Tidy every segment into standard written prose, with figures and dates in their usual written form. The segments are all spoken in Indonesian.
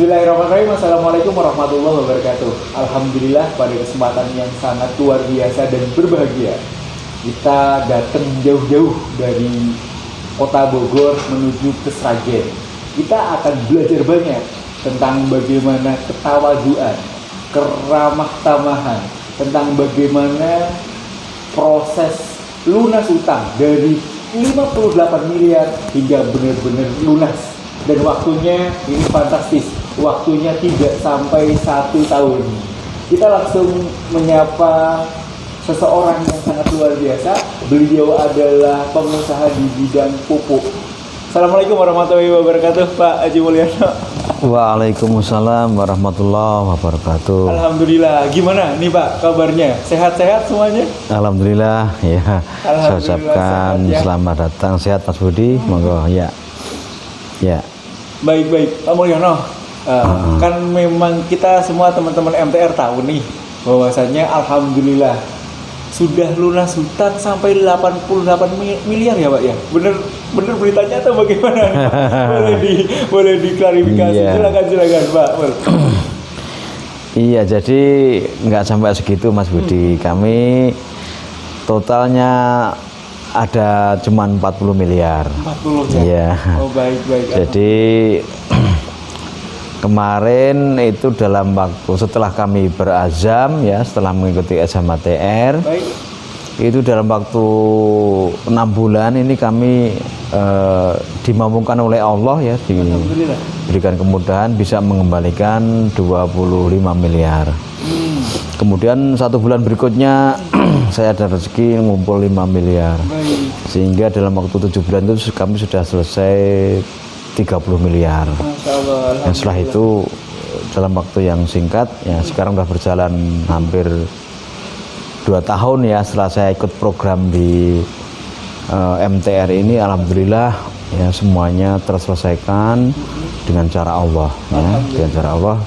Bismillahirrahmanirrahim. Assalamualaikum warahmatullahi wabarakatuh. Alhamdulillah pada kesempatan yang sangat luar biasa dan berbahagia, kita datang jauh-jauh dari kota Bogor menuju ke Sragen. Kita akan belajar banyak tentang bagaimana ketawaduan, keramah tamahan, tentang bagaimana proses lunas utang dari 58 miliar hingga benar-benar lunas. Dan waktunya ini fantastis, waktunya tidak sampai 1 tahun. Kita langsung menyapa seseorang yang sangat luar biasa. Beliau adalah pengusaha di bidang pupuk. Assalamualaikum warahmatullahi wabarakatuh, Pak Haji Mulyono. Waalaikumsalam warahmatullahi wabarakatuh. Alhamdulillah. Gimana nih Pak kabarnya? Sehat-sehat semuanya? Alhamdulillah ya. Saya ucapkan ya. Selamat datang, sehat Mas Budi. Monggo ya. Ya. Baik-baik Pak Mulyono. Kan memang kita semua teman-teman MTR tahu nih bahwasanya alhamdulillah sudah lunas hutang sampai 88 miliar ya Pak ya. Bener beritanya atau bagaimana? boleh diklarifikasi. Iya. Silakan Pak. Iya, jadi nggak sampai segitu Mas Budi. Kami totalnya ada cuman 40 miliar. 40 ya? Iya. Oh baik. Jadi kemarin itu dalam waktu setelah kami berazam ya, setelah mengikuti SMATR, Baik. itu dalam waktu 6 bulan ini kami dimampukan oleh Allah ya, diberikan kemudahan bisa mengembalikan 25 miliar. Kemudian 1 bulan berikutnya saya ada rezeki ngumpul 5 miliar. Baik. Sehingga dalam waktu 7 bulan itu kami sudah selesai 30 miliar. Masya Allah, Dan setelah itu dalam waktu yang singkat ya, sekarang sudah berjalan hampir 2 tahun ya setelah saya ikut program di MTR ini. Alhamdulillah ya semuanya terselesaikan dengan cara Allah ya, dengan cara Allah.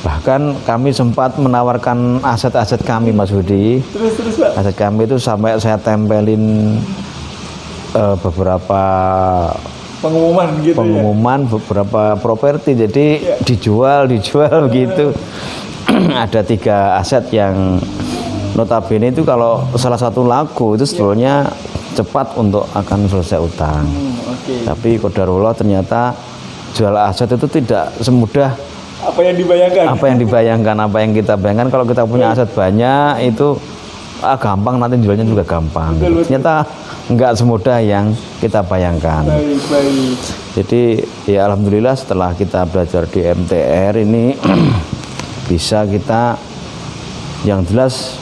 Bahkan kami sempat menawarkan aset-aset kami Mas Budi. Terus Pak. Aset kami itu sampai saya tempelin beberapa Pengumuman gitu pengumuman ya? Beberapa properti, jadi ya, dijual begitu. Ada 3 aset yang notabene itu kalau salah satu laku itu sebetulnya cepat untuk akan selesai utang. Okay. Tapi qadarullah ternyata jual aset itu tidak semudah apa yang dibayangkan. Apa yang kita bayangkan. Kalau kita punya aset banyak itu gampang, nanti jualnya juga gampang. Betul. Ternyata nggak semudah yang kita bayangkan. Baik. Jadi ya alhamdulillah setelah kita belajar di MTR ini bisa kita yang jelas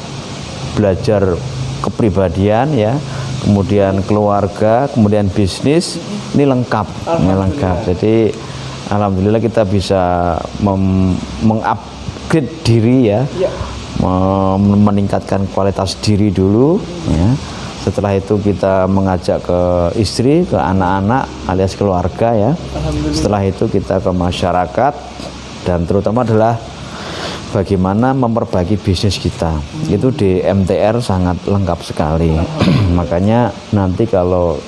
belajar kepribadian ya, kemudian keluarga, kemudian bisnis, ini lengkap. Jadi alhamdulillah kita bisa mengupgrade diri ya. Meningkatkan kualitas diri dulu ya. Setelah itu kita mengajak ke istri, ke anak-anak alias keluarga ya. Setelah itu kita ke masyarakat, dan terutama adalah bagaimana memperbaiki bisnis kita. Itu di MTR sangat lengkap sekali. Makanya nanti kalau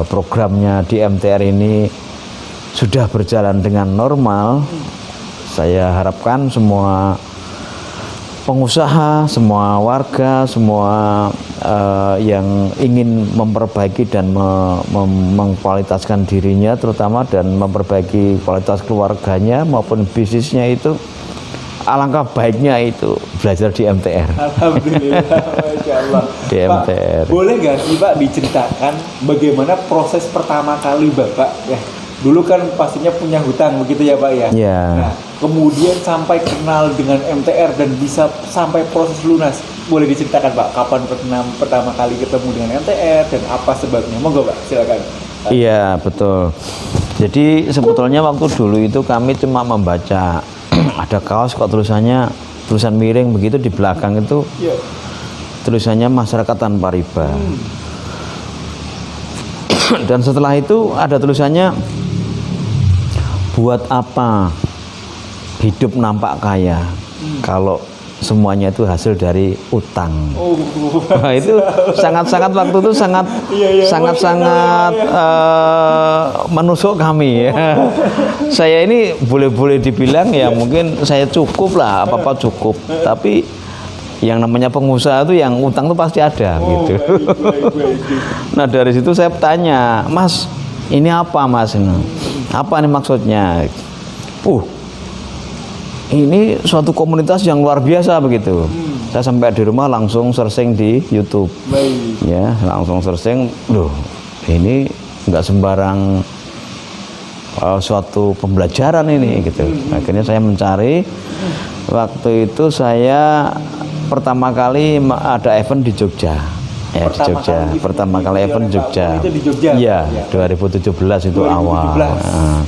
programnya di MTR ini sudah berjalan dengan normal, saya harapkan semua pengusaha, semua warga, semua yang ingin memperbaiki dan mengkualitaskan dirinya terutama, dan memperbaiki kualitas keluarganya maupun bisnisnya, itu alangkah baiknya itu belajar di MTR. Alhamdulillah, Masya Allah. Di MTR. Pak, boleh nggak sih Pak diceritakan bagaimana proses pertama kali Bapak ya? Dulu kan pastinya punya hutang begitu ya Pak ya? Ya. Nah, kemudian sampai kenal dengan MTR dan bisa sampai proses lunas. Boleh diceritakan Pak, kapan pertama kali ketemu dengan MTR dan apa sebabnya? Monggo Pak, silakan. Iya, betul. Jadi sebetulnya waktu dulu itu kami cuma membaca ada kaos kok tulisan miring begitu, di belakang itu tulisannya masyarakat tanpa riba. Dan setelah itu ada tulisannya, buat apa hidup nampak kaya kalau semuanya itu hasil dari utang. Oh, Nah, itu sangat-sangat waktu itu sangat Iya, sangat-sangat menusuk kami ya. Saya ini boleh dibilang ya mungkin saya cukup lah, apa-apa cukup. Tapi yang namanya pengusaha itu yang utang itu pasti ada gitu. baik. Nah, dari situ saya tanya, "Mas, ini apa, Mas? Apa nih maksudnya?" Ini suatu komunitas yang luar biasa begitu. Saya sampai di rumah langsung searching di YouTube. Baik. Ya, langsung searching, loh, ini nggak sembarang suatu pembelajaran ini gitu. Akhirnya saya mencari. Waktu itu saya pertama kali ada event di Jogja. Ya, di Jogja. Pertama kali event Jogja. Itu di Jogja. Iya, 2017 itu 2017. awal. Nah,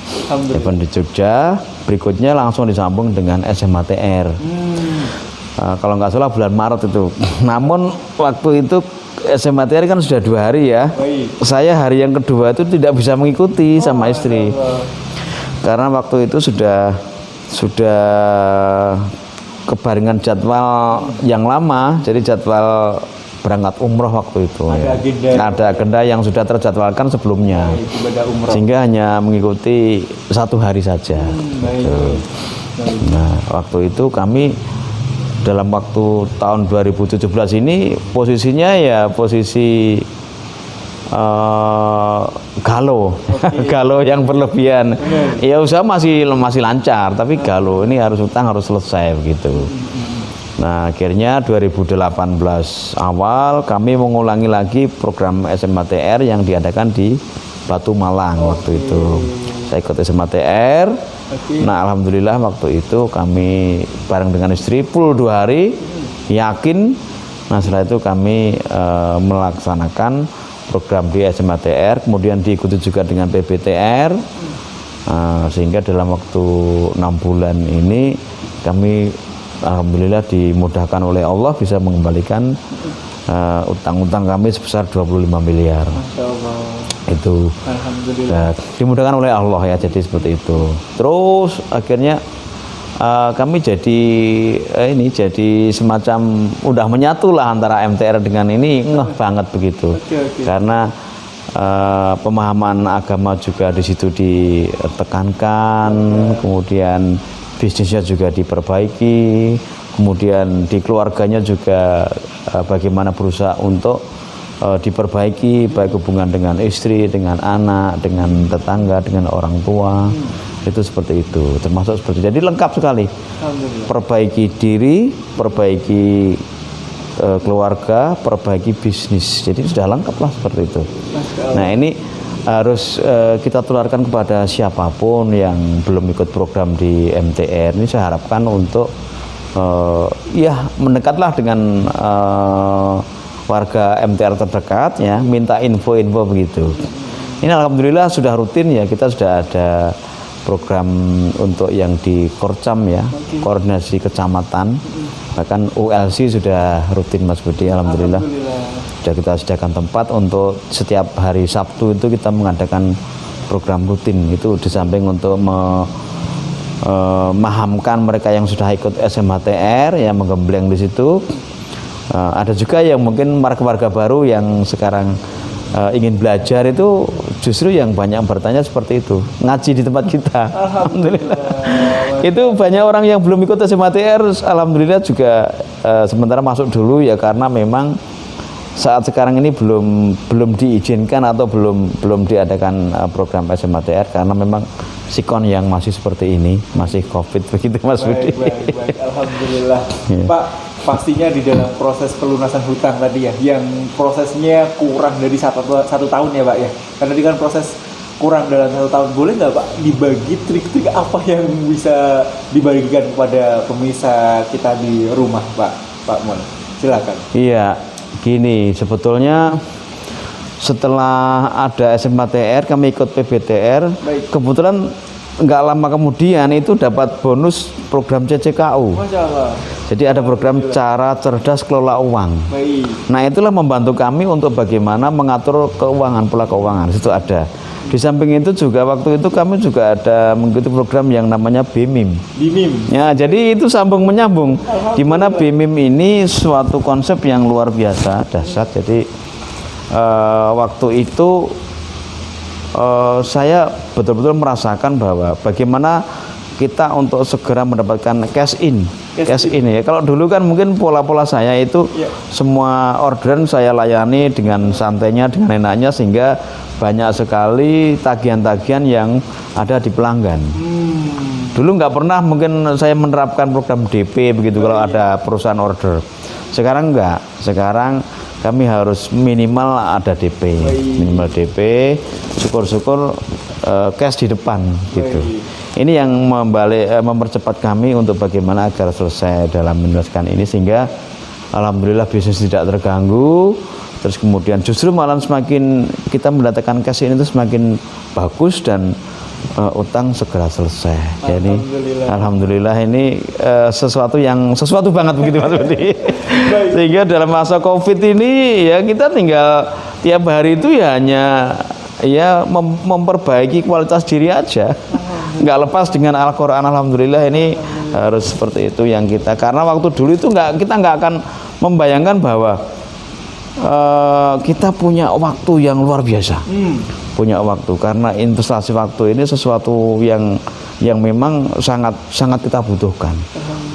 event di Jogja. Berikutnya langsung disambung dengan SMATR. Kalau nggak salah bulan Maret itu. Namun waktu itu SMATR kan sudah 2 hari ya. Baik. Saya hari yang kedua itu tidak bisa mengikuti sama istri. Karena waktu itu sudah kebarengan jadwal yang lama. Jadi jadwal berangkat umroh waktu itu. Ada agenda yang sudah terjadwalkan sebelumnya. Sehingga hanya mengikuti 1 hari saja. Nah, waktu itu kami dalam waktu tahun 2017 ini posisinya ya posisi galau, galau yang berlebihan. Ya usaha masih lancar, tapi galau ini harus utang harus selesai begitu. Nah, akhirnya 2018 awal kami mengulangi lagi program SMATR yang diadakan di Batu Malang waktu itu. Saya ikut SMATR. Nah, alhamdulillah waktu itu kami bareng dengan istri full 2 hari, yakin. Nah, setelah itu kami melaksanakan program di SMATR, kemudian diikuti juga dengan PBTR, sehingga dalam waktu 6 bulan ini kami alhamdulillah dimudahkan oleh Allah bisa mengembalikan utang-utang kami sebesar 25 miliar. Masya Allah. Itu dimudahkan oleh Allah ya, jadi seperti itu. Terus akhirnya kami jadi jadi semacam udah menyatu lah antara MTR dengan ini, ngeh banget begitu. Karena pemahaman agama juga di situ ditekankan, kemudian bisnisnya juga diperbaiki, kemudian di keluarganya juga bagaimana berusaha untuk diperbaiki, baik hubungan dengan istri, dengan anak, dengan tetangga, dengan orang tua. Itu seperti itu, termasuk seperti itu. Jadi lengkap sekali. Perbaiki diri, perbaiki keluarga, perbaiki bisnis. Jadi sudah lengkap lah seperti itu. Nah, ini harus kita tularkan kepada siapapun yang belum ikut program di MTR. Ini saya harapkan untuk ya mendekatlah dengan warga MTR terdekat ya, minta info-info begitu. Ini alhamdulillah sudah rutin ya, kita sudah ada program untuk yang di Korcam ya, koordinasi kecamatan, bahkan ULC sudah rutin Mas Budi, alhamdulillah. Sudah kita sediakan tempat untuk setiap hari Sabtu itu kita mengadakan program rutin itu, di samping untuk memahamkan mereka yang sudah ikut SMATR yang menggembleng di situ. Ada juga yang mungkin warga-warga baru yang sekarang ingin belajar, itu justru yang banyak bertanya seperti itu, ngaji di tempat kita. Alhamdulillah. Itu banyak orang yang belum ikut SMATR, alhamdulillah juga sementara masuk dulu ya, karena memang saat sekarang ini belum diizinkan atau belum diadakan program SMATR karena memang sikon yang masih seperti ini, masih COVID begitu Mas Budi. Baik. Alhamdulillah. Pak, pastinya di dalam proses pelunasan hutang tadi ya, yang prosesnya kurang dari satu tahun ya Pak ya, karena tadi kan proses kurang dalam 1 tahun, boleh nggak Pak dibagi trik-trik apa yang bisa dibagikan kepada pemirsa kita di rumah Pak Mon, silakan. Iya, gini, sebetulnya setelah ada SMATR kami ikut PBTR. Baik. Kebetulan nggak lama kemudian itu dapat bonus program CCKU. Masya Allah. Jadi ada program cara cerdas kelola uang. Baik. Nah itulah membantu kami untuk bagaimana mengatur keuangan, pola keuangan. Itu ada. Di samping itu juga waktu itu kami juga ada mengikuti program yang namanya BIMIM. BIMIM. Ya, jadi itu sambung menyambung. Di mana BIMIM ini suatu konsep yang luar biasa, dahsyat. Jadi waktu itu saya betul-betul merasakan bahwa bagaimana kita untuk segera mendapatkan cash in ya. Kalau dulu kan mungkin pola-pola saya itu semua orderan saya layani dengan santainya, dengan enaknya, sehingga banyak sekali tagihan-tagihan yang ada di pelanggan. Dulu nggak pernah mungkin saya menerapkan program DP begitu kalau ada perusahaan order. Sekarang enggak. Sekarang kami harus minimal ada DP, minimal DP, syukur-syukur cash di depan gitu. Ini yang mempercepat kami untuk bagaimana agar selesai dalam menyelesaikan ini, sehingga alhamdulillah bisnis tidak terganggu. Terus kemudian justru malam semakin kita mendatangkan cash ini itu semakin bagus dan utang segera selesai. Jadi alhamdulillah ini sesuatu banget begitu Mas Budi. Sehingga dalam masa Covid ini ya kita tinggal tiap hari itu ya hanya memperbaiki kualitas diri aja. Nggak lepas dengan Al-Qur'an. Alhamdulillah ini harus seperti itu yang kita, karena waktu dulu itu kita nggak akan membayangkan bahwa kita punya waktu yang luar biasa. Punya waktu, karena investasi waktu ini sesuatu yang memang sangat kita butuhkan.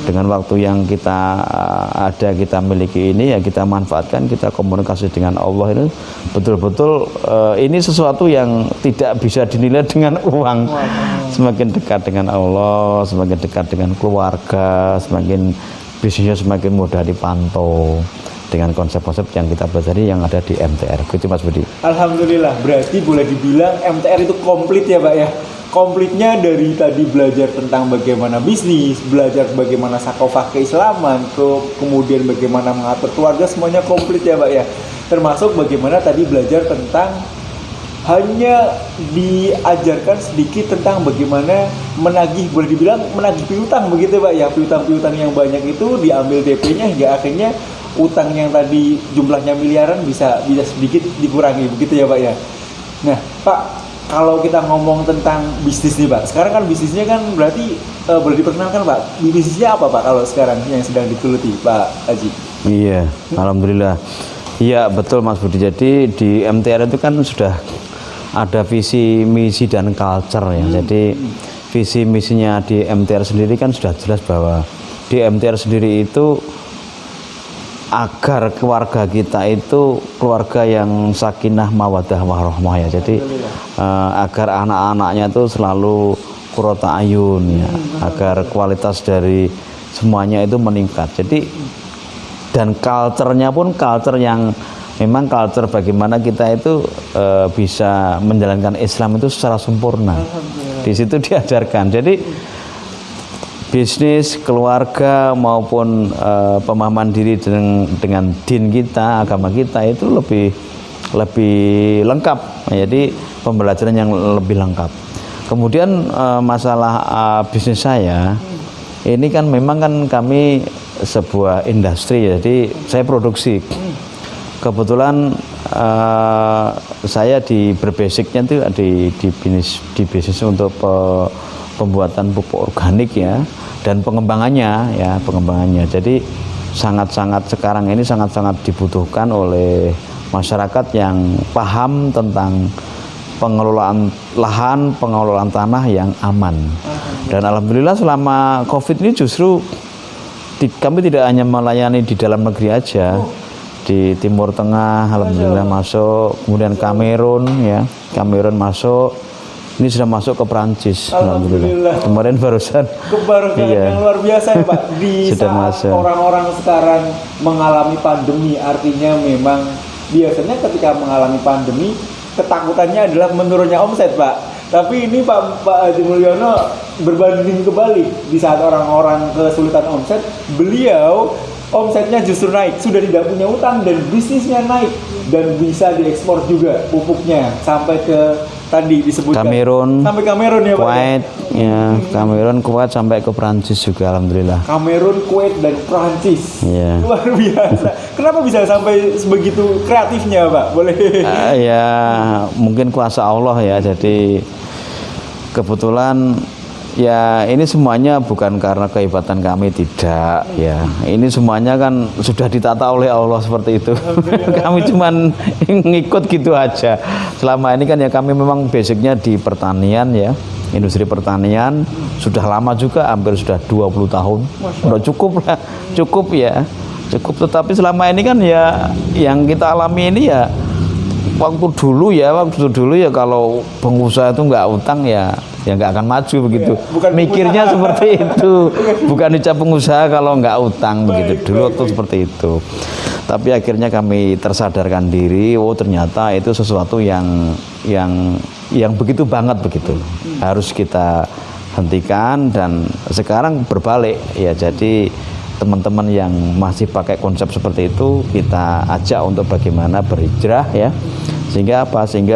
Dengan waktu yang kita miliki ini ya kita manfaatkan, kita komunikasi dengan Allah ini betul-betul ini sesuatu yang tidak bisa dinilai dengan uang. Semakin dekat dengan Allah, semakin dekat dengan keluarga, semakin bisnisnya semakin mudah dipantau dengan konsep-konsep yang kita pelajari yang ada di MTR. Gitu Mas Budi. Alhamdulillah, berarti boleh dibilang MTR itu komplit ya Pak ya. Komplitnya dari tadi belajar tentang bagaimana bisnis, belajar bagaimana sakofah keislaman, kemudian bagaimana mengatur keluarga, semuanya komplit ya Pak ya. Termasuk bagaimana tadi belajar tentang hanya diajarkan sedikit tentang bagaimana menagih, boleh dibilang menagih piutang begitu Pak ya. Piutang-piutang yang banyak itu diambil DP-nya hingga akhirnya utang yang tadi jumlahnya miliaran bisa sedikit dikurangi begitu ya Pak ya. Nah Pak, kalau kita ngomong tentang bisnis nih Pak, sekarang kan bisnisnya kan berarti boleh diperkenalkan Pak, bisnisnya apa Pak kalau sekarang yang sedang dikeluti Pak Haji? Iya, alhamdulillah. Iya betul Mas Budi. Jadi di MTR itu kan sudah ada visi, misi dan culture ya. Jadi visi misinya di MTR sendiri kan sudah jelas bahwa di MTR sendiri itu agar keluarga kita itu keluarga yang sakinah mawaddah warahmah ya. Jadi agar anak-anaknya itu selalu qurrata ayun ya, agar kualitas dari semuanya itu meningkat. Jadi dan culture-nya pun culture yang memang culture bagaimana kita itu bisa menjalankan Islam itu secara sempurna. Di situ diajarkan. Jadi bisnis, keluarga maupun pemahaman diri dengan din kita, agama kita itu lebih lengkap. Jadi pembelajaran yang lebih lengkap. Kemudian masalah bisnis saya ini kan memang kan kami sebuah industri, jadi saya produksi. Kebetulan saya berbasicnya itu di bisnis untuk pembuatan pupuk organik ya, dan pengembangannya. Jadi sekarang ini sangat dibutuhkan oleh masyarakat yang paham tentang pengelolaan lahan, pengelolaan tanah yang aman. Dan alhamdulillah selama Covid ini justru kami tidak hanya melayani di dalam negeri aja, di Timur Tengah alhamdulillah masuk, kemudian Kamerun masuk. Ini sudah masuk ke Perancis, alhamdulillah. Kemarin barusan. Kebarukan yang luar biasa ya Pak. Di saat orang-orang sekarang mengalami pandemi, artinya memang biasanya ketika mengalami pandemi ketakutannya adalah menurunnya omset Pak. Tapi ini Pak Haji Mulyono berbanding kebalik. Di saat orang-orang kesulitan omset, beliau omsetnya justru naik, sudah tidak punya utang dan bisnisnya naik dan bisa diekspor juga pupuknya sampai ke tadi disebutkan Kamerun, sampai Kamerun ya Pak. Kuwait, ya Kamerun, Kuwait sampai ke Prancis juga alhamdulillah. Kamerun, Kuwait dan Prancis. Iya. Luar biasa. Kenapa bisa sampai sebegitu kreatifnya Pak? Boleh. Ya mungkin kuasa Allah ya. Jadi kebetulan ya ini semuanya bukan karena kehebatan kami, tidak ya. Ini semuanya kan sudah ditata oleh Allah seperti itu. Kami cuman ngikut gitu aja. Selama ini kan ya kami memang basicnya di pertanian ya, industri pertanian. Sudah lama juga, hampir sudah 20 tahun. Udah cukup lah, cukup ya. Cukup, tetapi selama ini kan ya yang kita alami ini ya waktu dulu ya kalau pengusaha itu nggak utang ya nggak akan maju begitu. Bukan Mikirnya pengusaha. seperti itu. Bukan dicap pengusaha kalau nggak utang begitu. Dulu waktu seperti itu. Tapi akhirnya kami tersadarkan diri, oh ternyata itu sesuatu yang begitu banget begitu. Harus kita hentikan dan sekarang berbalik ya. Jadi teman-teman yang masih pakai konsep seperti itu kita ajak untuk bagaimana berhijrah ya, sehingga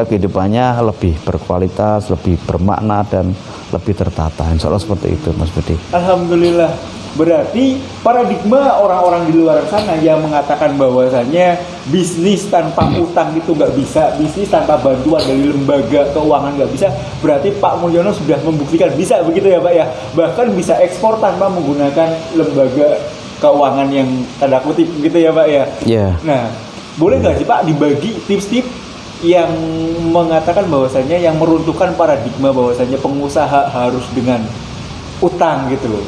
kehidupannya lebih berkualitas, lebih bermakna dan lebih tertata. Insya Allah seperti itu Mas Budi. Alhamdulillah. Berarti paradigma orang-orang di luar sana yang mengatakan bahwasanya bisnis tanpa utang itu nggak bisa, bisnis tanpa bantuan dari lembaga keuangan nggak bisa, berarti Pak Mulyono sudah membuktikan bisa begitu ya Pak ya. Bahkan bisa ekspor tanpa menggunakan lembaga keuangan yang tanda kutip gitu ya Pak ya. Ya. Nah, boleh nggak sih Pak dibagi tips-tips yang mengatakan bahwasanya yang meruntuhkan paradigma bahwasanya pengusaha harus dengan utang gitu loh.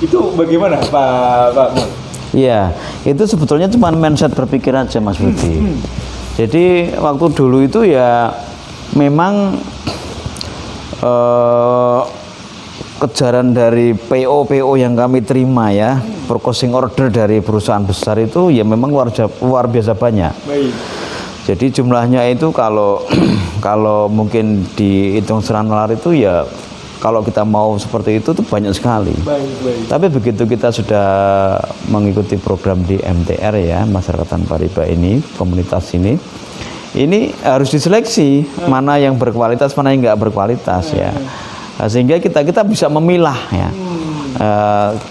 Itu bagaimana Pak Mul? Iya, itu sebetulnya cuma mindset berpikir aja Mas Budi. Jadi waktu dulu itu ya memang kejaran dari PO yang kami terima ya, purchasing order dari perusahaan besar itu ya memang luar biasa banyak. Baik. Jadi jumlahnya itu kalau mungkin dihitung secara nalar itu ya kalau kita mau seperti itu tuh banyak sekali. Baik. Tapi begitu kita sudah mengikuti program di MTR ya, masyarakat tanpa riba ini, komunitas ini harus diseleksi mana yang berkualitas, mana yang nggak berkualitas ya. Nah, sehingga kita bisa memilah ya.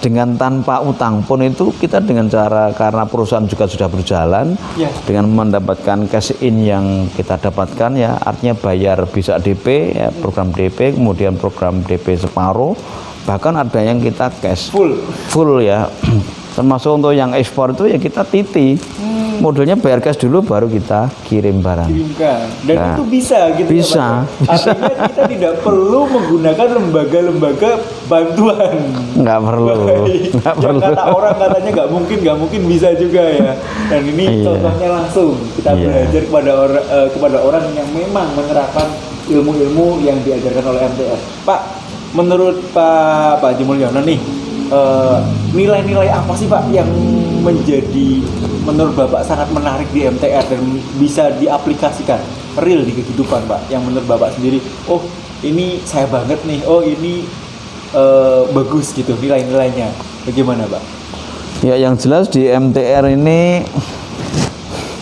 Dengan tanpa utang pun itu kita dengan cara, karena perusahaan juga sudah berjalan dengan mendapatkan cash in yang kita dapatkan ya, artinya bayar bisa DP ya, program DP, kemudian program DP separuh, bahkan ada yang kita cash full ya. Termasuk untuk yang ekspor itu ya kita titi, modelnya bayar cash dulu baru kita kirim barang. Kirimkan. Dan Nah, itu bisa gitu bisa, ya Pak? Artinya kita tidak perlu menggunakan lembaga-lembaga bantuan. Nggak perlu. Yang kata orang katanya nggak mungkin bisa juga ya. Dan ini contohnya langsung kita belajar kepada orang yang memang menerapkan ilmu-ilmu yang diajarkan oleh MTR. Pak, menurut Pak Haji Mulyono nih, nilai-nilai apa sih Pak yang menjadi menurut Bapak sangat menarik di MTR dan bisa diaplikasikan real di kehidupan Pak, yang menurut Bapak sendiri, oh ini saya banget nih, oh ini bagus gitu nilai-nilainya, bagaimana Pak? Ya yang jelas di MTR ini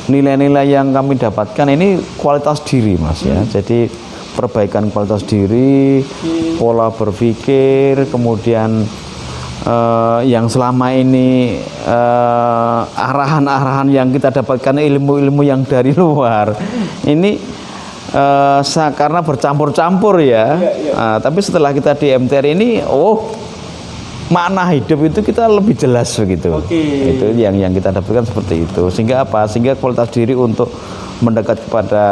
nilai-nilai yang kami dapatkan ini kualitas diri Mas ya. Jadi perbaikan kualitas diri, pola berpikir, kemudian yang selama ini arahan-arahan yang kita dapatkan, ilmu-ilmu yang dari luar ini karena bercampur-campur ya. Tapi setelah kita di MTR ini, makna hidup itu kita lebih jelas begitu. Itu yang kita dapatkan seperti itu. Sehingga apa? Sehingga kualitas diri untuk mendekat kepada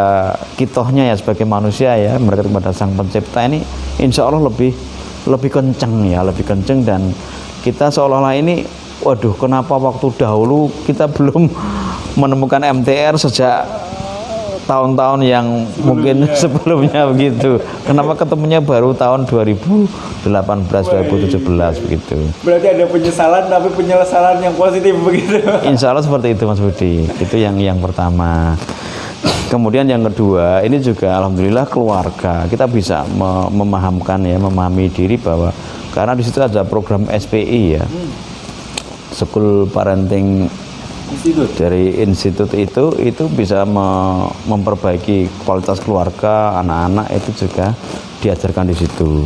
kitohnya ya sebagai manusia ya, mendekat kepada Sang Pencipta ini insya Allah lebih kenceng ya, lebih kenceng. Dan kita seolah-olah ini, waduh, kenapa waktu dahulu kita belum menemukan MTR sejak tahun-tahun yang mungkin sebelumnya begitu. Kenapa ketemunya baru tahun 2018-2017 begitu. Berarti ada penyesalan, tapi penyesalan yang positif begitu. Insya Allah seperti itu Mas Budi. Itu yang pertama. Kemudian yang kedua, ini juga alhamdulillah keluarga kita bisa memahami diri bahwa karena di situ ada program SPI ya, School Parenting Dari institut itu bisa memperbaiki kualitas keluarga anak-anak, itu juga diajarkan di situ.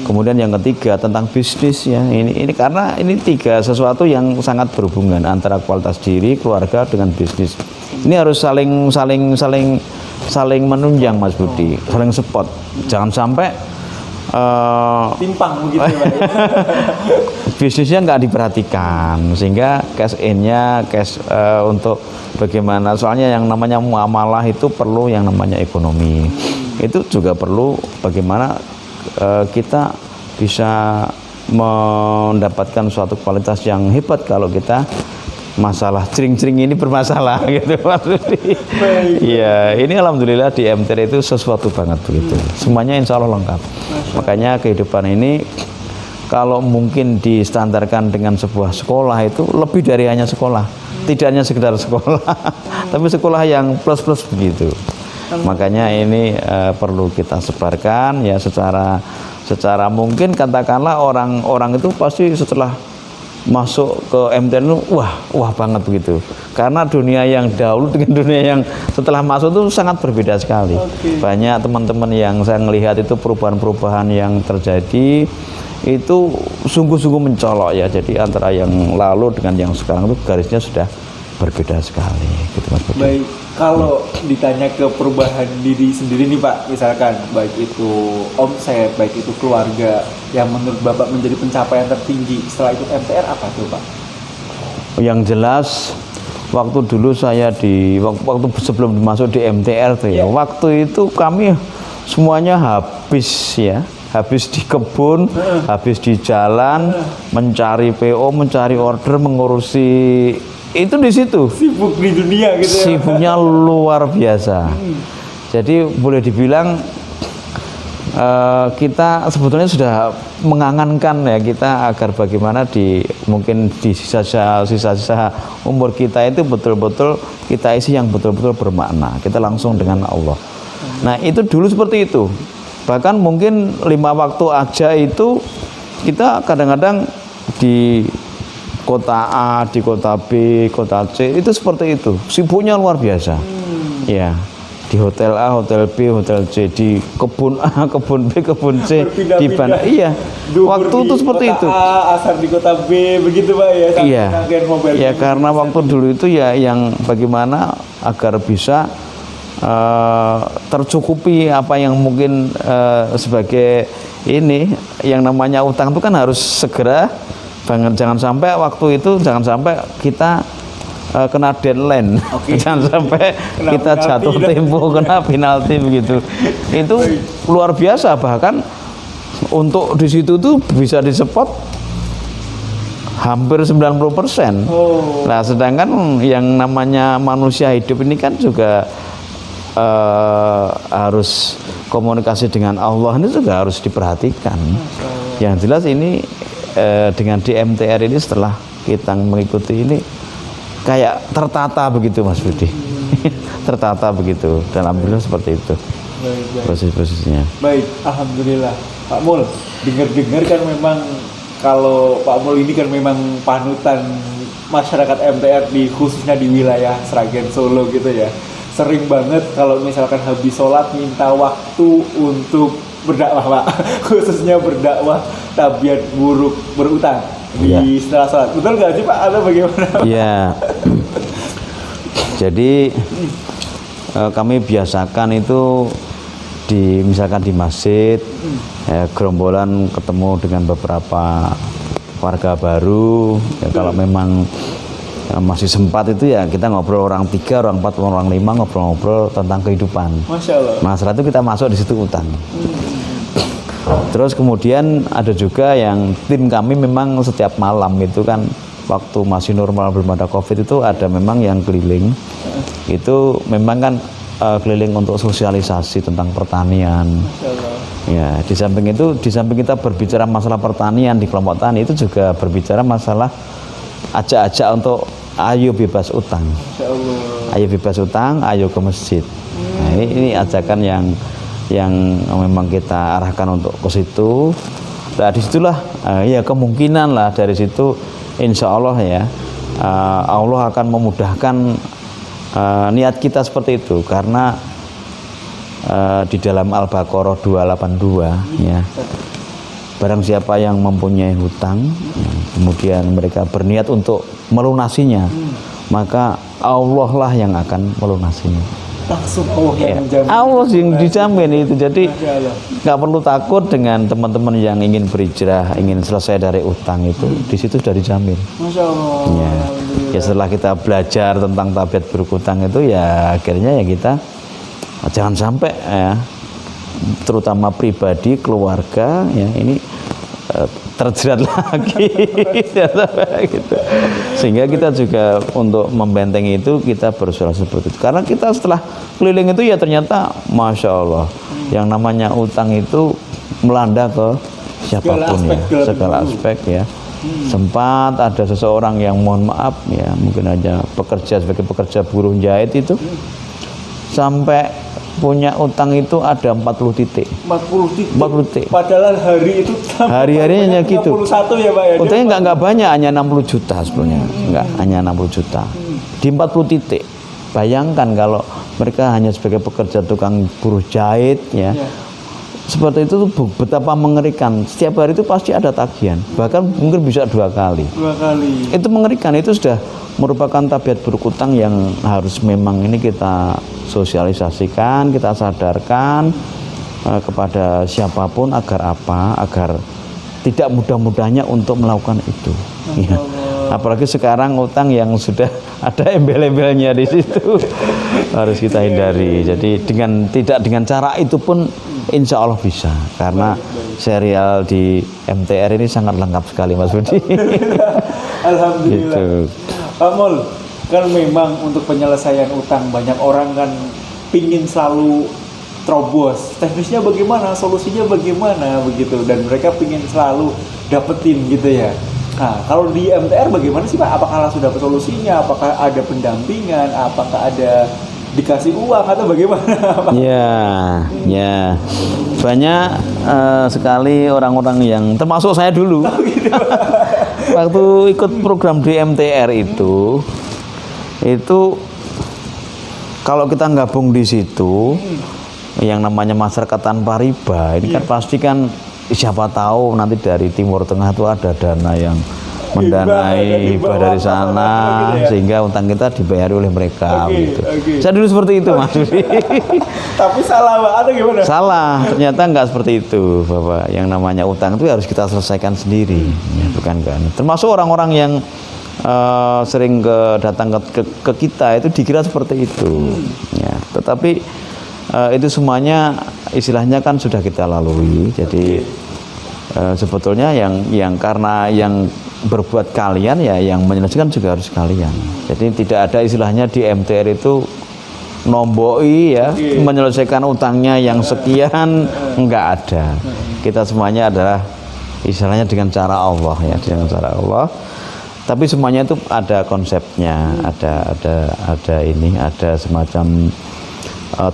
Kemudian yang ketiga tentang bisnis ya, ini karena ini tiga sesuatu yang sangat berhubungan antara kualitas diri, keluarga dengan bisnis. Ini harus saling menunjang Mas Budi, saling support. Jangan sampai timpang begitu ya. Bisnisnya nggak diperhatikan, sehingga cash in-nya, untuk bagaimana, soalnya yang namanya muamalah itu perlu yang namanya ekonomi. Itu juga perlu bagaimana kita bisa mendapatkan suatu kualitas yang hebat kalau kita masalah cering-cering ini bermasalah gitu Mas Budi. Iya, ini alhamdulillah di MTR itu sesuatu banget begitu. Semuanya insya Allah lengkap. Makanya kehidupan ini kalau mungkin distandarkan dengan sebuah sekolah itu lebih dari hanya sekolah. Tidak hanya sekedar sekolah, tapi sekolah yang plus-plus begitu. Makanya ini perlu kita sebarkan ya secara mungkin, katakanlah orang itu pasti setelah masuk ke MTN itu wah banget begitu. Karena dunia yang dahulu dengan dunia yang setelah masuk itu sangat berbeda sekali. Banyak teman-teman yang saya melihat itu perubahan-perubahan yang terjadi itu sungguh-sungguh mencolok ya. Jadi antara yang lalu dengan yang sekarang itu garisnya sudah berbeda sekali gitu Mas Budi. Baik, kalau ditanya ke perubahan diri sendiri nih Pak, misalkan baik itu omset, baik itu keluarga, yang menurut Bapak menjadi pencapaian tertinggi setelah ikut MTR apa tuh Pak? Yang jelas waktu dulu saya waktu sebelum masuk di MTR tuh ya, waktu itu kami semuanya habis di kebun, habis di jalan, mencari PO, mencari order, mengurusi itu di situ. Sibuk di dunia gitu ya. Sibuknya luar biasa. Jadi boleh dibilang kita sebetulnya sudah mengangankan ya kita agar bagaimana mungkin di sisa-sisa umur kita itu betul-betul kita isi yang betul-betul bermakna. Kita langsung dengan Allah. Nah itu dulu seperti itu. Bahkan mungkin 5 waktu aja itu kita kadang-kadang di kota A, di kota B, kota C itu seperti itu. Sibuknya luar biasa. Ya, di hotel A, hotel B, hotel C, di kebun A, kebun B, kebun C, di mana? Iya. Waktu itu seperti itu. A, asar di kota B, begitu Pak ya. Iya. Ya karena waktu dulu itu ya yang bagaimana agar bisa tercukupi apa yang mungkin sebagai ini yang namanya utang itu kan harus segera banget, jangan sampai waktu itu kita kena deadline. Jangan sampai kita jatuh tempo, kena penalti begitu. Itu luar biasa, bahkan untuk di situ tuh bisa disepot hampir 90%. Nah, sedangkan yang namanya manusia hidup ini kan juga harus komunikasi dengan Allah, ini juga harus diperhatikan. Yang jelas ini dengan di MTR ini setelah kita mengikuti ini kayak tertata begitu Mas Budi. Tertata begitu, dan alhamdulillah seperti itu proses-prosesnya. Baik, alhamdulillah. Pak Mul, dengar-dengar kan memang kalau Pak Mul ini kan memang panutan masyarakat MTR khususnya di wilayah Sragen Solo gitu ya. Sering banget kalau misalkan habis sholat minta waktu untuk berdakwah Pak, khususnya berdakwah tabiat buruk berutang di setelah sholat. Betul nggak sih Pak? Atau bagaimana? Iya. Jadi kami biasakan itu misalkan di masjid, gerombolan ketemu dengan beberapa warga baru. Ya, kalau memang masih sempat itu ya kita ngobrol orang 3, orang 4, orang 5 ngobrol-ngobrol tentang kehidupan. Masya Allah. Nah setelah itu kita masuk di situ utang. Terus kemudian ada juga yang tim kami memang setiap malam itu kan waktu masih normal belum ada COVID itu ada memang yang keliling. Itu memang kan keliling untuk sosialisasi tentang pertanian. Ya, di samping itu, di samping kita berbicara masalah pertanian di kelompok tani itu juga berbicara masalah ajak-ajak untuk ayo bebas utang. Ayo bebas utang, ayo ke masjid. Nah, ini ajakan yang memang kita arahkan untuk ke situ. Nah, disitulah ya kemungkinan lah dari situ insya Allah ya Allah akan memudahkan niat kita seperti itu, karena di dalam Al-Baqarah 282 ya, barang siapa yang mempunyai hutang ya, kemudian mereka berniat untuk melunasinya, maka Allah lah yang akan melunasinya. Langsung Allah yang Ya, menjamin. Allah yang dijamin itu. Jadi Masya Allah. nggak perlu takut dengan teman-teman yang ingin berhijrah, ingin selesai dari utang itu. Di situ sudah dijamin. Masya Allah. Ya. Ya setelah kita belajar tentang tabiat berhutang itu, ya akhirnya ya kita jangan sampai ya, terutama pribadi, keluarga ya ini terjerat lagi gitu. Sehingga kita juga untuk membentengi itu kita berusaha seperti itu, karena kita setelah keliling itu ya ternyata Masya Allah yang namanya utang itu melanda ke siapapun ya, segala aspek ya. Sempat ada seseorang yang mohon maaf ya, mungkin aja bekerja sebagai pekerja buruh jahit itu sampai punya utang itu ada 40 titik. 40 titik. 40 titik. Padahal hari itu Hari-harinya gitu. 61 ya Pak ya. Utangnya nggak banyak, hanya 60 juta sebenarnya. Nggak, hanya 60 juta. Di 40 titik. Bayangkan kalau mereka hanya sebagai pekerja tukang buruh jahit ya. Seperti itu tuh betapa mengerikan. Setiap hari itu pasti ada tagihan. Bahkan mungkin bisa 2 kali. 2 kali. Itu mengerikan. Itu sudah merupakan tabiat berhutang yang harus memang ini kita sosialisasikan, kita sadarkan kepada siapapun agar apa? Agar tidak mudah-mudahnya untuk melakukan itu. Ya. Apalagi sekarang utang yang sudah ada embel-embelnya di situ harus kita hindari. Jadi tidak dengan cara itu pun insya Allah bisa, karena serial di MTR ini sangat lengkap sekali Mas Budi. Alhamdulillah. Gitu. Pak Mul, kan memang untuk penyelesaian utang banyak orang kan pingin selalu terobos. Teknisnya bagaimana, solusinya bagaimana begitu, dan mereka pingin selalu dapetin gitu ya. Nah, kalau di MTR bagaimana sih Pak? Apakah langsung dapat solusinya? Apakah ada pendampingan? Apakah ada dikasih uang atau bagaimana Pak? Ya, banyak sekali orang-orang yang termasuk saya dulu. Waktu ikut program di MTR itu kalau kita gabung di situ yang namanya masyarakat tanpa riba ini kan pasti kan siapa tahu nanti dari Timur Tengah itu ada dana yang mendanai hibah dari sana sehingga utang kita dibayari oleh mereka gitu. Saya dulu seperti itu Mas Budi. Tapi salah Pak atau gimana? Salah, ternyata enggak seperti itu, Bapak. Yang namanya utang itu harus kita selesaikan sendiri, ya, bukan kan. Termasuk orang-orang yang sering datang ke kita itu dikira seperti itu. Ya, tetapi itu semuanya istilahnya kan sudah kita lalui. Jadi sebetulnya yang karena yang berbuat kalian ya yang menyelesaikan juga harus kalian. Jadi tidak ada istilahnya di MTR itu nomboi ya menyelesaikan utangnya yang sekian, enggak ada. Kita semuanya adalah istilahnya dengan cara Allah ya, dengan cara Allah. Tapi semuanya itu ada konsepnya, ada semacam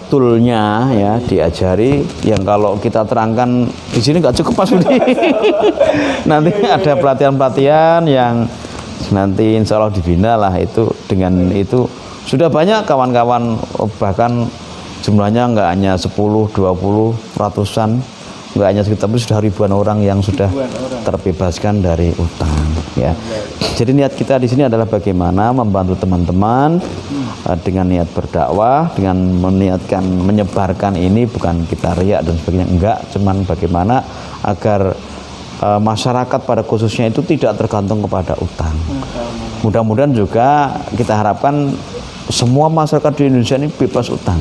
toolnya ya, diajari yang kalau kita terangkan di sini nggak cukup Mas Budi. Nanti ada pelatihan-pelatihan yang nanti insya Allah dibina lah itu. Dengan itu sudah banyak kawan-kawan, bahkan jumlahnya nggak hanya 10, 20, ratusan, nggak hanya sekitar, tapi sudah ribuan orang yang sudah terbebaskan dari utang ya. Jadi niat kita di sini adalah bagaimana membantu teman-teman dengan niat berdakwah, dengan meniatkan menyebarkan ini, bukan kita riak dan sebagainya, enggak, cuman bagaimana agar masyarakat pada khususnya itu tidak tergantung kepada utang. Mudah-mudahan juga kita harapkan semua masyarakat di Indonesia ini bebas utang.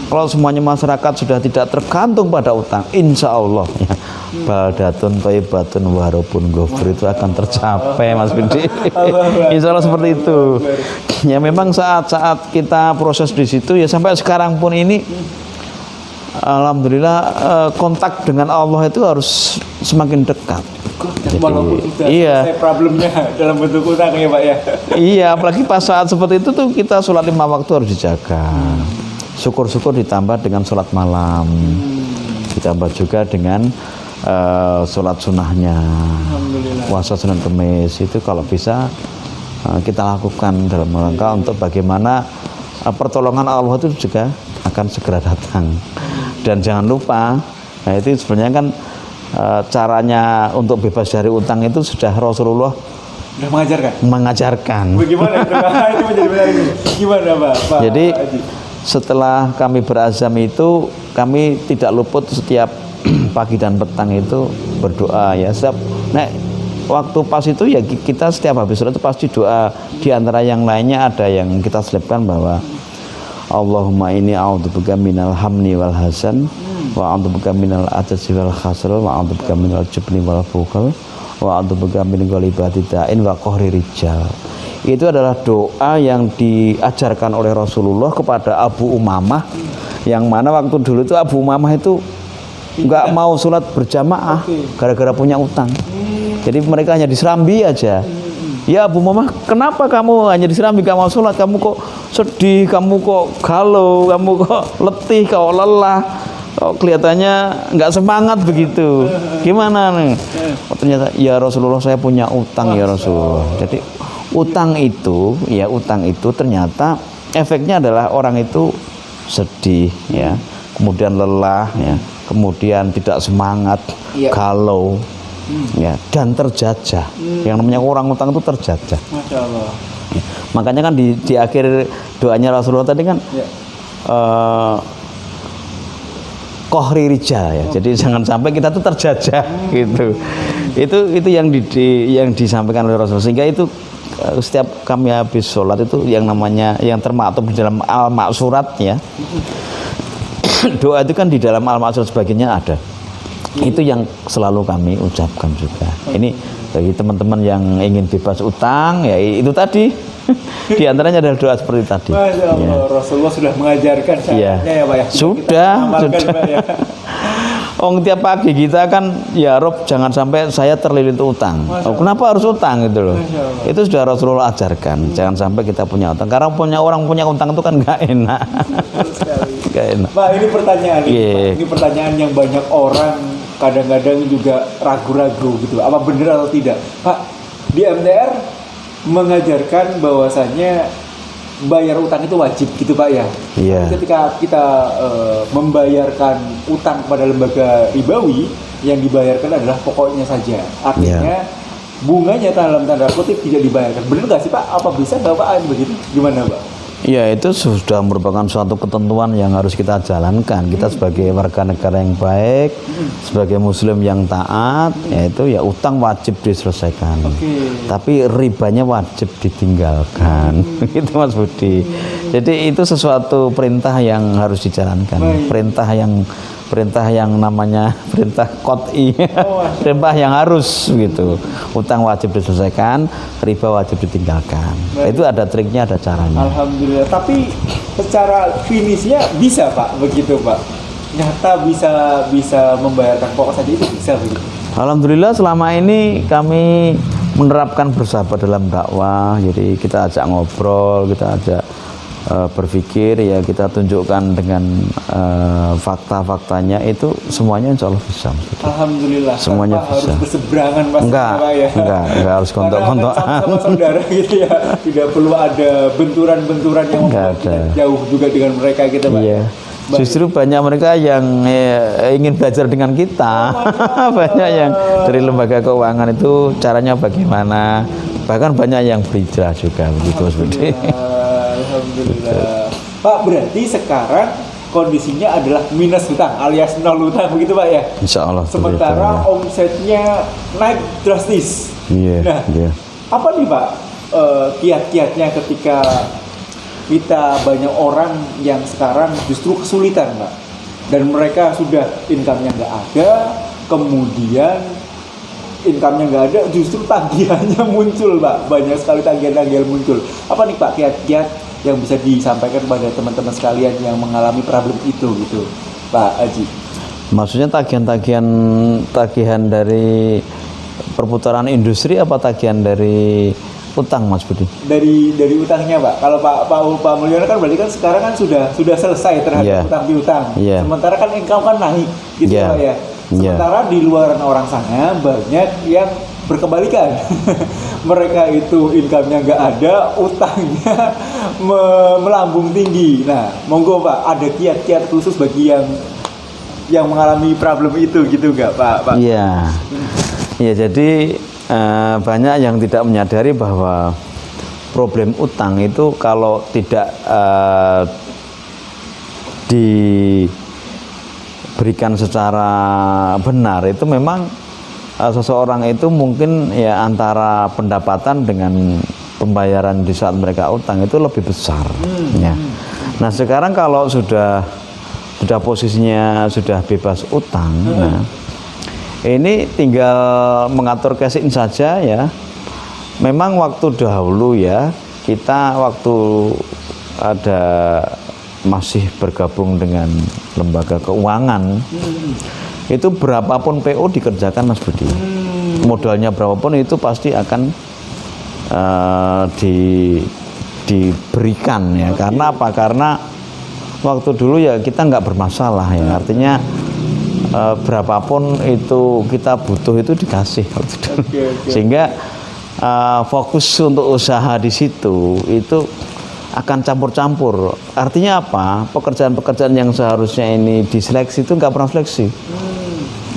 Kalau semuanya masyarakat sudah tidak tergantung pada utang, insya Allah ya, baldatun thayyibatun warabun ghafur itu akan tercapai Mas Budi. Insya Allah seperti itu. Ya memang saat-saat kita proses di situ ya sampai sekarang pun ini alhamdulillah kontak dengan Allah itu harus semakin dekat. Jadi, walaupun sudah selesai problemnya dalam bentuk utang ya Pak ya. Iya, apalagi pas saat seperti itu tuh kita sholat 5 waktu harus dijaga. Syukur-syukur ditambah dengan sholat malam, ditambah juga dengan sholat sunnahnya, puasa Senin Kemis itu kalau bisa kita lakukan dalam rangka untuk bagaimana pertolongan Allah itu juga akan segera datang. Dan jangan lupa, nah itu sebenarnya kan caranya untuk bebas dari utang itu sudah Rasulullah Sudah mengajarkan. Bagaimana itu? Itu menjadi menarik. Gimana Pak? Jadi setelah kami berazam itu, kami tidak luput setiap pagi dan petang itu berdoa ya. Waktu pas itu ya kita setiap habis sholat itu pasti doa. Di antara yang lainnya ada yang kita selipkan bahwa Allahumma inni a'udzubika minal hamni wal hasan wa a'udzubika minal ajzi wal khasr wa a'udzubika minal jubni wal bukhl wa a'udzubika min ghalibati da'in wa qahri rijal. Itu adalah doa yang diajarkan oleh Rasulullah kepada Abu Umamah, yang mana waktu dulu itu Abu Umamah itu nggak mau sholat berjamaah gara-gara punya utang. Jadi mereka hanya diserambi aja. Ya Abu Umamah, kenapa kamu hanya diserambi, gak mau sholat? Kamu kok sedih, kamu kok galau, kamu kok letih, kok lelah, kok kelihatannya nggak semangat begitu. Gimana nih? Oh, ternyata ya Rasulullah, saya punya utang ya Rasulullah. Jadi utang itu ternyata efeknya adalah orang itu sedih ya, kemudian lelah ya, kemudian tidak semangat, galau ya, dan terjajah. Yang namanya orang utang itu terjajah. Masya Allah. Ya, makanya kan di akhir doanya Rasulullah tadi kan kohri rijal ya. Jadi jangan sampai kita tuh terjajah gitu. Itu yang disampaikan oleh Rasulullah, sehingga itu setiap kami habis sholat itu yang namanya yang termaktub di dalam al-maksurat ya. Doa itu kan di dalam al-maksurat sebagainya ada. Itu yang selalu kami ucapkan juga. Ini bagi teman-teman yang ingin bebas utang ya, itu tadi. Di antaranya adalah doa seperti tadi. Masya Allah, ya. Rasulullah sudah mengajarkan syaratnya ya Pak ya. Sudah. Pak, ya. Tiap pagi kita kan ya Rob, jangan sampai saya terlilit utang. Kenapa harus utang gitu loh? Itu sudah Rasulullah ajarkan. Jangan sampai kita punya utang. Karena orang punya utang itu kan nggak enak. Gak enak. Pak, ini pertanyaan ini pertanyaan yang banyak orang kadang-kadang juga ragu-ragu gitu. Apa benar atau tidak? Pak, di MTR mengajarkan bahwasannya bayar utang itu wajib gitu Pak ya. Iya. Ketika kita membayarkan utang kepada lembaga ribawi, yang dibayarkan adalah pokoknya saja. Artinya bunganya dalam tanda kutip tidak dibayarkan. Benar nggak sih Pak? Apa bisa Bapak begitu? Gimana Pak? Ya, itu sudah merupakan suatu ketentuan yang harus kita jalankan. Kita sebagai warga negara yang baik, sebagai muslim yang taat, yaitu ya utang wajib diselesaikan. Tapi ribanya wajib ditinggalkan. Itu Mas Budi. Jadi itu sesuatu perintah yang harus dijalankan. Perintah yang namanya perintah qot'i. Perintah yang harus gitu. Utang wajib diselesaikan, riba wajib ditinggalkan. Itu ada triknya, ada caranya. Alhamdulillah. Tapi secara finishnya bisa Pak, begitu Pak. Nyata bisa membayarkan pokok saja, itu bisa begitu. Alhamdulillah selama ini kami menerapkan bersahabat dalam dakwah. Jadi kita ajak ngobrol, kita ajak berpikir ya, kita tunjukkan dengan fakta-faktanya, itu semuanya insya Allah bisa. Alhamdulillah. Semuanya bisa. Harus berseberangan Mas. Enggak harus kontok-kontokan. Sama saudara gitu ya. Tidak perlu ada benturan-benturan yang membuat kita jauh juga dengan mereka kita Pak. Iya. Justru banyak mereka yang ingin belajar dengan kita. Banyak yang dari lembaga keuangan itu caranya bagaimana. Bahkan banyak yang berhijrah juga begitu seperti. Alhamdulillah. Pak, berarti sekarang kondisinya adalah minus hutang alias nol hutang begitu Pak ya? Insya Allah. Sementara omsetnya naik drastis. Nah, apa nih Pak kiat-kiatnya ketika kita banyak orang yang sekarang justru kesulitan Pak, dan mereka sudah income-nya nggak ada, kemudian income-nya nggak ada, justru tagihannya muncul Pak, banyak sekali tagihan-tagihan muncul. Apa nih Pak kiat-kiat yang bisa disampaikan kepada teman-teman sekalian yang mengalami problem itu gitu Pak Haji? Maksudnya tagihan dari perputaran industri apa tagihan dari utang Mas Budi? Dari utangnya Pak. Kalau Pak Mulyono kan berarti kan sekarang kan sudah selesai terhadap utang piutang. Sementara kan income kan naik gitu Pak ya. Sementara di luar orang sana banyak yang berkebalikan. Mereka itu income-nya nggak ada, utangnya melambung tinggi. Nah, monggo Pak, ada kiat-kiat khusus bagi yang mengalami problem itu gitu nggak Pak? Iya, ya jadi banyak yang tidak menyadari bahwa problem utang itu kalau tidak diberikan secara benar itu memang seseorang itu mungkin ya antara pendapatan dengan pembayaran di saat mereka utang itu lebih besar. Ya. Nah sekarang kalau sudah posisinya sudah bebas utang, nah, ini tinggal mengatur cash in saja ya. Memang waktu dahulu ya kita waktu ada masih bergabung dengan lembaga keuangan itu berapapun PO dikerjakan Mas Budi, modalnya berapapun itu pasti akan diberikan ya. Karena apa? Karena waktu dulu ya kita nggak bermasalah ya, artinya berapapun itu kita butuh itu dikasih waktu dulu. Sehingga fokus untuk usaha di situ itu akan campur-campur. Artinya apa? Pekerjaan-pekerjaan yang seharusnya ini diseleksi itu nggak pernah seleksi.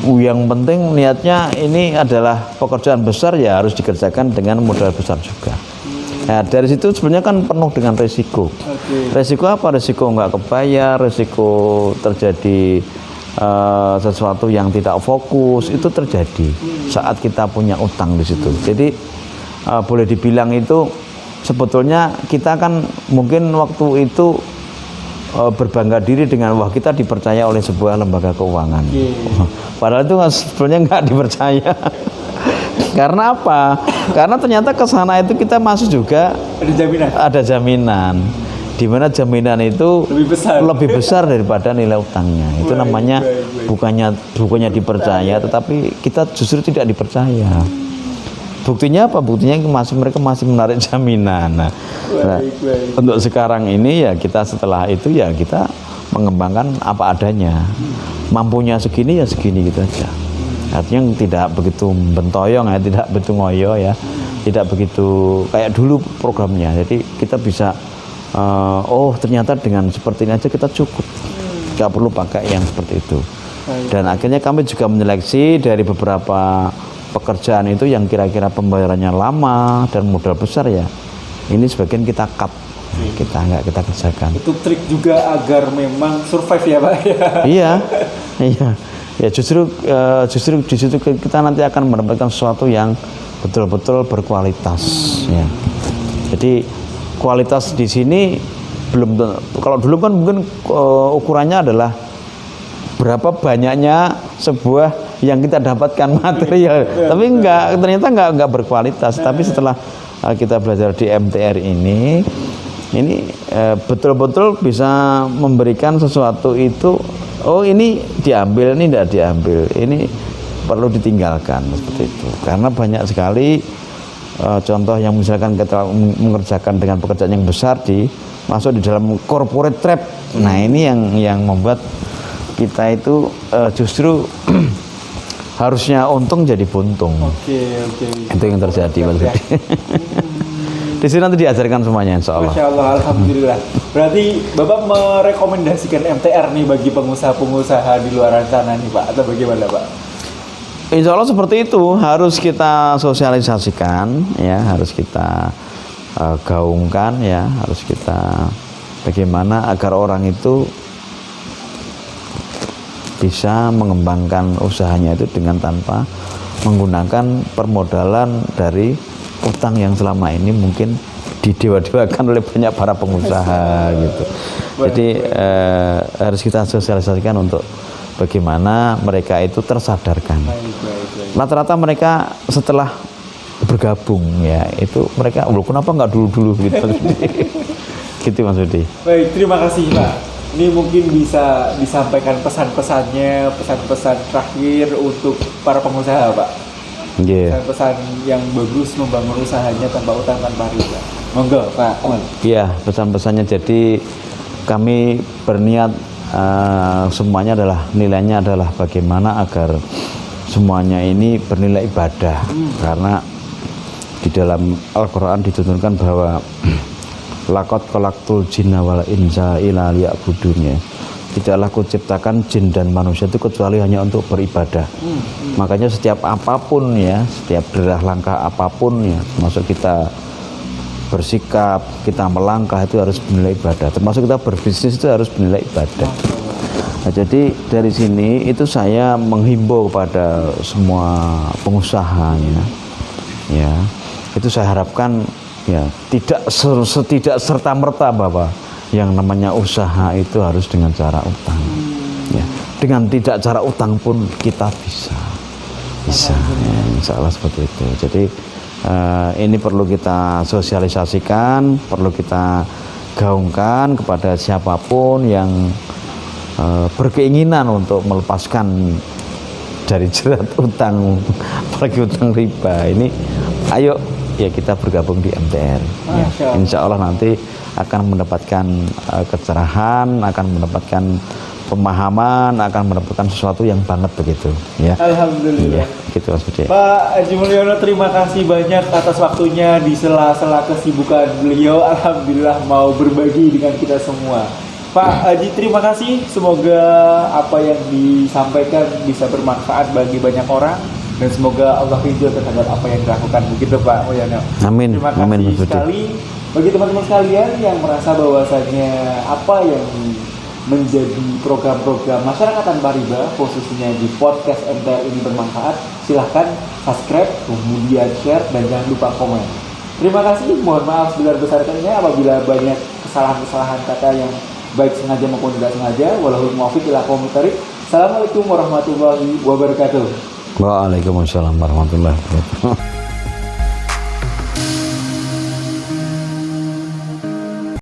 Yang penting niatnya ini adalah pekerjaan besar ya harus dikerjakan dengan modal besar juga. Nah, dari situ sebenarnya kan penuh dengan resiko. Resiko apa? Resiko nggak kebayar, resiko terjadi sesuatu yang tidak fokus itu terjadi saat kita punya utang di situ. Jadi boleh dibilang itu sebetulnya kita kan mungkin waktu itu berbangga diri dengan wah kita dipercaya oleh sebuah lembaga keuangan. Padahal itu sebenarnya nggak dipercaya. Karena apa? Karena ternyata ke sana itu kita masuk juga ada jaminan. Di mana jaminan itu lebih besar daripada nilai utangnya. Itu namanya bukannya dipercaya, tetapi kita justru tidak dipercaya. Buktinya apa? Buktinya mereka masih menarik jaminan. Nah, untuk sekarang ini ya kita setelah itu ya kita mengembangkan apa adanya. Mampunya segini ya segini gitu aja. Artinya tidak begitu bentoyong ya, tidak begitu ngoyo ya, tidak begitu kayak dulu programnya. Jadi kita bisa oh ternyata dengan seperti ini aja kita cukup, nggak perlu pakai yang seperti itu. Dan akhirnya kami juga menyeleksi dari beberapa pekerjaan itu yang kira-kira pembayarannya lama dan modal besar ya. Ini sebagian kita cut, kita nggak kita kerjakan. Itu trik juga agar memang survive ya Pak. Iya, iya. Ya justru di situ kita nanti akan mendapatkan sesuatu yang betul-betul berkualitas ya. Jadi kualitas di sini belum, kalau dulu kan mungkin ukurannya adalah berapa banyaknya sebuah yang kita dapatkan material, tapi ternyata enggak berkualitas. Tapi setelah kita belajar di MTR ini betul-betul bisa memberikan sesuatu itu. Oh ini diambil, ini tidak diambil, ini perlu ditinggalkan seperti itu. Karena banyak sekali contoh yang misalkan kita mengerjakan dengan pekerjaan yang besar masuk di dalam corporate trap. Nah ini yang membuat kita itu justru harusnya untung jadi buntung. Oke. Itu yang terjadi Mas Budi. Di sini nanti diajarkan semuanya insya Allah. Masya Allah, alhamdulillah. Berarti Bapak merekomendasikan MTR nih bagi pengusaha-pengusaha di luar sana nih Pak, atau bagaimana Pak? Insya Allah seperti itu, harus kita sosialisasikan ya, harus kita gaungkan ya, harus kita bagaimana agar orang itu bisa mengembangkan usahanya itu dengan tanpa menggunakan permodalan dari utang yang selama ini mungkin didewa-dewakan oleh banyak para pengusaha gitu. Jadi harus kita sosialisasikan untuk bagaimana mereka itu tersadarkan. Rata-rata mereka setelah bergabung ya itu mereka kenapa nggak dulu gitu. Gitu Mas Budi. Baik, terima kasih Pak. Ini mungkin bisa disampaikan pesan-pesannya, pesan-pesan terakhir untuk para pengusaha Pak. Pesan yang bagus membangun usahanya tanpa utang, tanpa riba. Monggo Pak Amal. Iya, pesan-pesannya jadi kami berniat semuanya adalah nilainya adalah bagaimana agar semuanya ini bernilai ibadah karena di dalam Al-Quran dituntunkan bahwa laqad khalaqtul jinna wal insa illa liya'budun, ya. Tidaklah kuciptakan jin dan manusia itu kecuali hanya untuk beribadah. Makanya setiap apapun, ya, setiap derah langkah apapun, ya, termasuk kita bersikap, kita melangkah itu harus bernilai ibadah. Termasuk kita berbisnis itu harus bernilai ibadah. Nah, jadi dari sini itu saya menghimbau kepada semua pengusahanya, ya, itu saya harapkan ya tidak serta merta bahwa yang namanya usaha itu harus dengan cara utang, ya. Dengan tidak cara utang pun kita bisa, ya, insya Allah seperti itu. Jadi ini perlu kita sosialisasikan, perlu kita gaungkan kepada siapapun yang berkeinginan untuk melepaskan dari jerat utang, apalagi utang riba ini. Ayo, ya, kita bergabung di MTR, ya. Insya Allah nanti akan mendapatkan kecerahan, akan mendapatkan pemahaman, akan mendapatkan sesuatu yang banget begitu, ya. Alhamdulillah. Ya, gitu Mas Budi. Pak Haji Mulyono, terima kasih banyak atas waktunya di sela-sela kesibukan beliau. Alhamdulillah mau berbagi dengan kita semua. Pak Haji, terima kasih. Semoga apa yang disampaikan bisa bermanfaat bagi banyak orang dan semoga Allah ridho terhadap apa yang dilakukan. Begitu Pak Mulyono. Amin. Terima kasih Amin, Mas Budi. sekali bagi teman-teman sekalian yang merasa bahwasanya apa yang menjadi program-program masyarakat tanpa riba khususnya di podcast MTR ini bermanfaat, silahkan subscribe, kemudian share, dan jangan lupa komen. Terima kasih, mohon maaf sebesar-besarnya apabila banyak kesalahan-kesalahan kata yang baik sengaja maupun tidak sengaja. Wallahul muwaffiq ila aqwamit thoriq. Assalamualaikum warahmatullahi wabarakatuh. Waalaikumsalam warahmatullahi wabarakatuh.